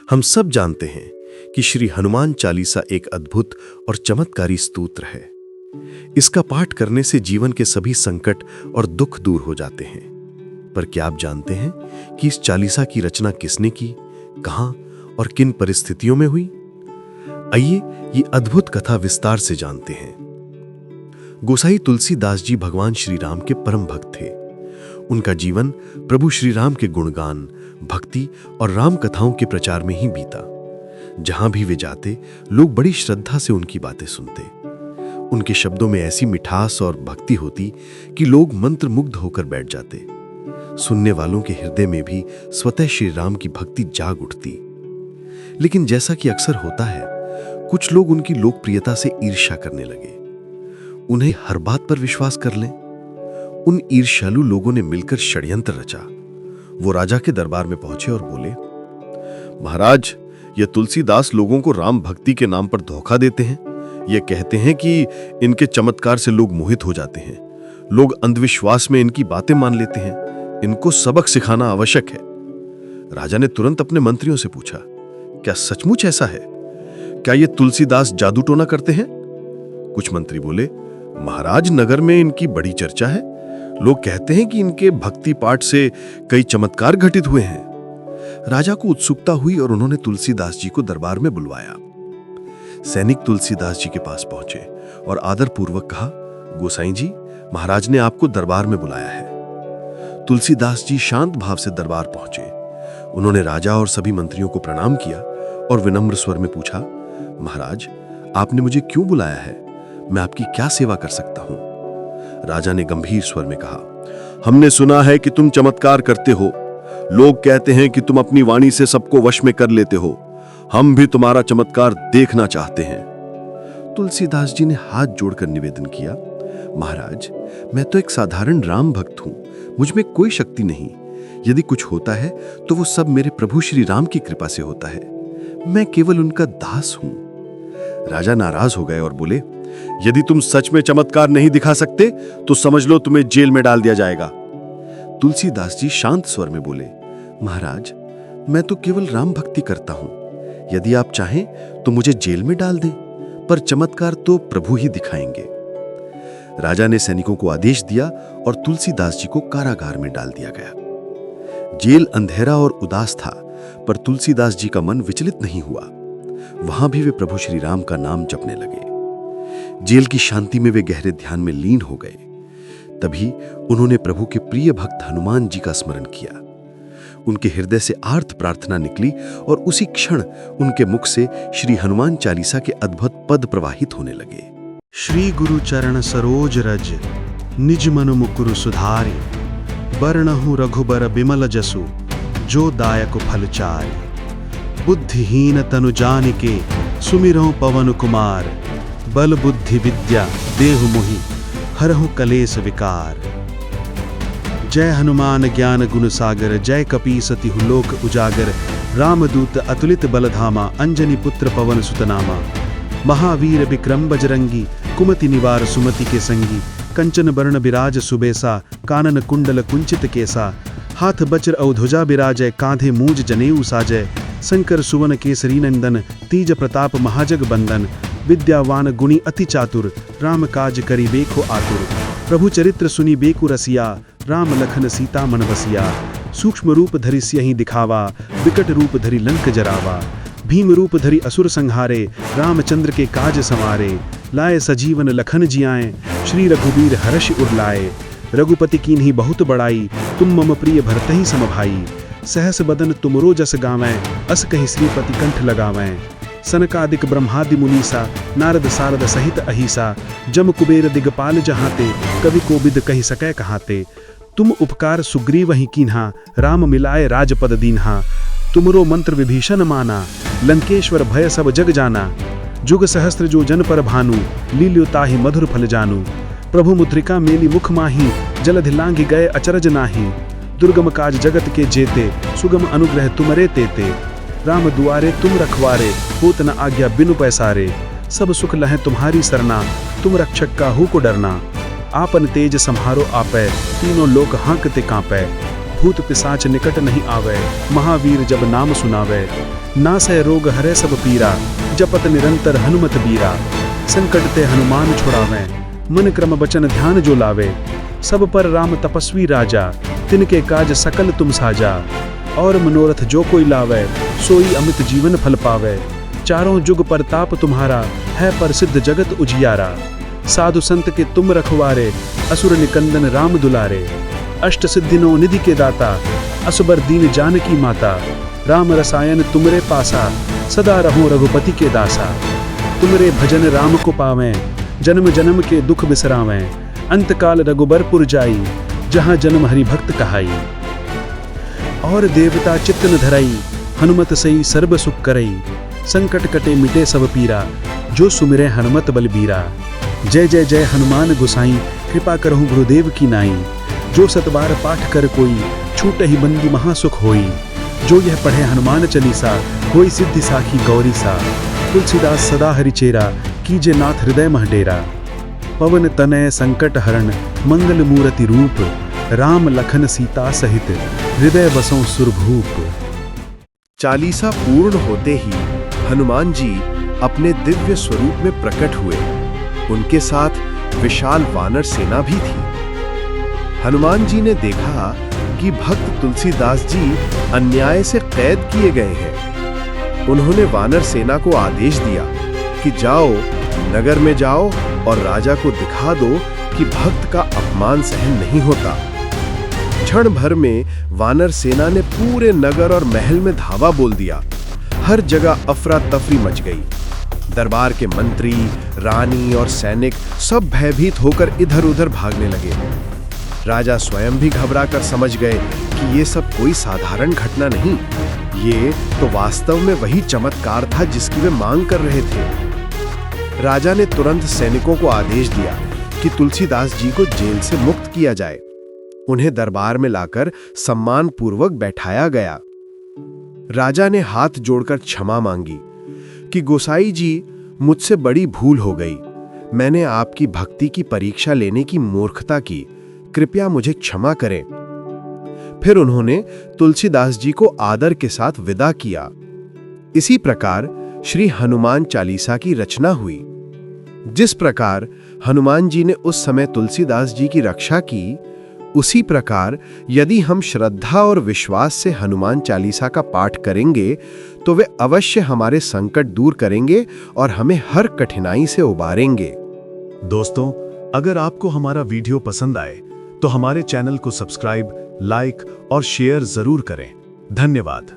हम सब जानते हैं कि श्री हनुमान चालीसा एक अद्भुत और चमत्कारी स्तोत्र है। इसका पाठ करने से जीवन के सभी संकट और दुख दूर हो जाते हैं। पर क्या आप जानते हैं कि इस चालीसा की रचना किसने की, कहां और किन परिस्थितियों में हुई? आइए ये अद्भुत कथा विस्तार से जानते हैं। गोसाई तुलसीदास जी भगवान श्री राम के परम भक्त थे। उनका जीवन प्रभु श्री राम के गुणगान, भक्ति और राम कथाओं के प्रचार में ही बीता। जहां भी वे जाते, लोग बड़ी श्रद्धा से उनकी बातें सुनते। उनके शब्दों में ऐसी मिठास और भक्ति होती कि लोग मंत्रमुग्ध होकर बैठ जाते। सुनने वालों के हृदय में भी स्वतः श्री राम की भक्ति जाग उठती। लेकिन जैसा कि अक्सर होता है, कुछ लोग उनकी लोकप्रियता से ईर्ष्या करने लगे। उन्हें हर बात पर विश्वास कर लें। उन ईर्ष्यालु लोगों ने मिलकर षड्यंत्र रचा। वो राजा के दरबार में पहुंचे और बोले, महाराज, ये तुलसीदास लोगों को राम भक्ति के नाम पर धोखा देते हैं। ये कहते हैं कि इनके चमत्कार से लोग मोहित हो जाते हैं। लोग अंधविश्वास में इनकी बातें मान लेते हैं। इनको सबक सिखाना आवश्यक है। राजा ने तुरंत अपने मंत्रियों से पूछा, क्या सचमुच ऐसा है? क्या ये तुलसीदास जादू टोना करते हैं? कुछ मंत्री बोले, महाराज, नगर में इनकी बड़ी चर्चा है। लोग कहते हैं कि इनके भक्ति पाठ से कई चमत्कार घटित हुए हैं। राजा को उत्सुकता हुई और उन्होंने तुलसीदास जी को दरबार में बुलवाया। सैनिक तुलसीदास जी के पास पहुंचे और आदरपूर्वक कहा, गोसाई जी, महाराज ने आपको दरबार में बुलाया है। तुलसीदास जी शांत भाव से दरबार पहुंचे। उन्होंने राजा और सभी मंत्रियों को प्रणाम किया और विनम्र स्वर में पूछा, महाराज, आपने मुझे क्यों बुलाया है? मैं आपकी क्या सेवा कर सकता हूं? राजा ने गंभीर स्वर में कहा, हमने सुना है कि तुम चमत्कार करते हो। लोग कहते हैं कि तुम अपनी वाणी से सबको वश में कर लेते हो। हम भी तुम्हारा चमत्कार देखना चाहते हैं। तुलसीदास जी ने हाथ जोड़कर निवेदन किया, महाराज, मैं तो एक साधारण राम भक्त हूं। मुझ में कोई शक्ति नहीं। यदि कुछ होता है तो वो सब मेरे प्रभु श्री राम की कृपा से होता है। मैं केवल उनका दास हूं। राजा नाराज हो गए और बोले, यदि तुम सच में चमत्कार नहीं दिखा सकते तो समझ लो तुम्हें जेल में डाल दिया जाएगा। तुलसीदास जी शांत स्वर में बोले, महाराज, मैं तो केवल राम भक्ति करता हूं। यदि आप चाहें तो मुझे जेल में डाल दें, पर चमत्कार तो प्रभु ही दिखाएंगे। राजा ने सैनिकों को आदेश दिया और तुलसीदास जी को कारागार में डाल दिया गया। जेल अंधेरा और उदास था, पर तुलसीदास जी का मन विचलित नहीं हुआ। वहां भी वे प्रभु श्री राम का नाम जपने लगे। जेल की शांति में वे गहरे ध्यान में लीन हो गए। तभी उन्होंने प्रभु के प्रिय भक्त हनुमान जी का स्मरण किया। उनके हृदय से आर्त प्रार्थना निकली और उसी क्षण उनके मुख से श्री हनुमान चालीसा के अद्भुत पद प्रवाहित होने लगे। श्री गुरु चरण सरोज रज, निज मन मुकुरु सुधारि। बरनहु रघुबर बिमल जसु, जो दायक फल चारि। बुद्धिहीन तनु जानिके, सुमिरहु पवन कुमार। बल बुद्धि विद्या देहु मोहि, हरहु कलेस विकार। जय हनुमान ज्ञान गुण सागर, जय कपीस तिहु लोक उजागर। रामदूत अतुलित बलधामा, अंजनी पुत्र पवन सुतनामा। महावीर विक्रम बजरंगी, कुमति निवार सुमति के संगी। कंचन बर्ण बिराज सुबेसा, कानन कुंडल कुंचित केसा। हाथ वज्र और ध्वजा बिराजय, कांधे मूज जनेऊ साजय। शंकर सुवन केसरी नंदन, तीज प्रताप महाजग बंदन। विद्यावान गुणी अति चातुर, राम काज करि बेखो आतुर। प्रभु चरित्र सुनि बेकु रसिया, राम लखन सीता मन बसिया। सूक्ष्म रूप धरि सियहि दिखावा, विकट रूप धरि लंक जरावा। भीम रूप धरि असुर संहारे, रामचंद्र के काज संवारे। लाए सजीवन लखन जियाए, श्री रघुबीर हर्ष उर। रघुपति कीन्ही बहुत बड़ाई, तुम मम प्रिय भरतहि सम भाई। सहस बदन तुमरो जस गावैं, अस कहि श्रीपति कंठ लगावैं। सनकादिक ब्रह्मादि मुनीसा, नारद सारद सहित अहिसा। जम कुबेर दिगपाल जहाते, कवि कोविद कहि सकै कहाते। तुम उपकार सुग्रीव ही कीन्हा, राम मिलाए राजपद दीन्हा। तुमरो मंत्र विभीषण माना, लंकेश्वर भय सब जग जाना। जुग सहस्त्र जो जन पर भानु, लील्यो ताहि मधुर फल जानू। प्रभु मुद्रिका मेली मुख माही, जलधि लांघि गए अचरज नाही। दुर्गम काज जगत के जेते, सुगम अनुग्रह तुमरे तेते। राम दुआरे तुम रखवारे, होत न आज्ञा बिनु पैसारे। सब सुख लहै तुम्हारी सरना, तुम रक्षक काहू को डरना। आपन तेज सम्हारो आपै, तीनों लोक हाँकते कांपै। भूत पिशाच निकट नहीं आवे, महावीर जब नाम सुनावे, नासै रोग हरै सब पीरा, जपत निरंतर हनुमत बीरा। संकट ते हनुमान छुड़ावे, मन क्रम बचन ध्यान जो लावे, सब पर राम तपस्वी राजा, तिनके काज सकल तुम साजा। और मनोरथ जो कोई लावे, सोई अमित जीवन फल पावे, चारों जुग परताप तुम्हारा, है प्रसिद्ध जगत उजियारा। साधु संत के तुम रखवारे, असुर निकंदन राम दुलारे, अष्ट सिद्धिनों निधि के दाता, असबर दीन जानकी माता। राम रसायन तुमरे पासा, सदा रहो रघुपति के दासा। तुमरे भजन राम को पावें, जन्म जन्म के दुख बिसरावें, अंतकाल रघुबरपुर जाई, जहाँ जन्म हरि भक्त कहाई। और देवता चित्त न धरई, हनुमत सई सर्ब सुख करई, संकट कटे मिटे सब पीरा, जो सुमिरे हनुमत बलबीरा। जय जय जय हनुमान गोसाई, कृपा करहु गुरुदेव की नाई। जो सतबार पाठ कर कोई, छूट ही बंदी महासुख होई। जो यह पढ़े हनुमान चालीसा, होई सिद्धि साखी गौरी सा। तुलसीदास सदा हरिचेरा, कीजे नाथ हृदय मह डेरा। पवन तनय संकट हरण, मंगल मूर्ति रूप, राम लखन सीता सहित, हृदय बसों सुरभूप। चालीसा पूर्ण होते ही हनुमान जी अपने दिव्य स्वरूप में प्रकट हुए। उनके साथ विशाल वानर सेना भी थी। हनुमान जी ने देखा कि भक्त तुलसीदास जी अन्याय से कैद किए गए हैं। उन्होंने वानर सेना को आदेश दिया कि जाओ, नगर में जाओ और राजा को दिखा दो कि भक्त का अपमान सहन नहीं होता। क्षण भर में वानर सेना ने पूरे नगर और महल में धावा बोल दिया। हर जगह अफरा तफरी मच गई। दरबार के मंत्री, रानी और सैनिक सब भयभीत होकर इधर उधर भागने लगे। राजा स्वयं भी घबराकर समझ गए कि ये सब कोई साधारण घटना नहीं, ये तो वास्तव में वही चमत्कार था जिसकी वे मांग कर रहे थे। राजा ने तुरंत सैनिकों को आदेश दिया कि तुलसीदास जी को जेल से मुक्त किया जाए। उन्हें दरबार में लाकर सम्मान पूर्वक बैठाया गया। राजा ने हाथ जोड़कर क्षमा मांगी कि गोसाई जी, मुझसे बड़ी भूल हो गई। मैंने आपकी भक्ति की परीक्षा लेने की मूर्खता की, कृपया मुझे क्षमा करें। फिर उन्होंने तुलसीदास जी को आदर के साथ विदा किया। इसी प्रकार श्री हनुमान चालीसा की रचना हुई। जिस प्रकार हनुमान जी ने उस समय तुलसीदास जी की रक्षा की, उसी प्रकार यदि हम श्रद्धा और विश्वास से हनुमान चालीसा का पाठ करेंगे तो वे अवश्य हमारे संकट दूर करेंगे और हमें हर कठिनाई से उबारेंगे। दोस्तों, अगर आपको हमारा वीडियो पसंद आए तो हमारे चैनल को सब्सक्राइब, लाइक और शेयर जरूर करें। धन्यवाद।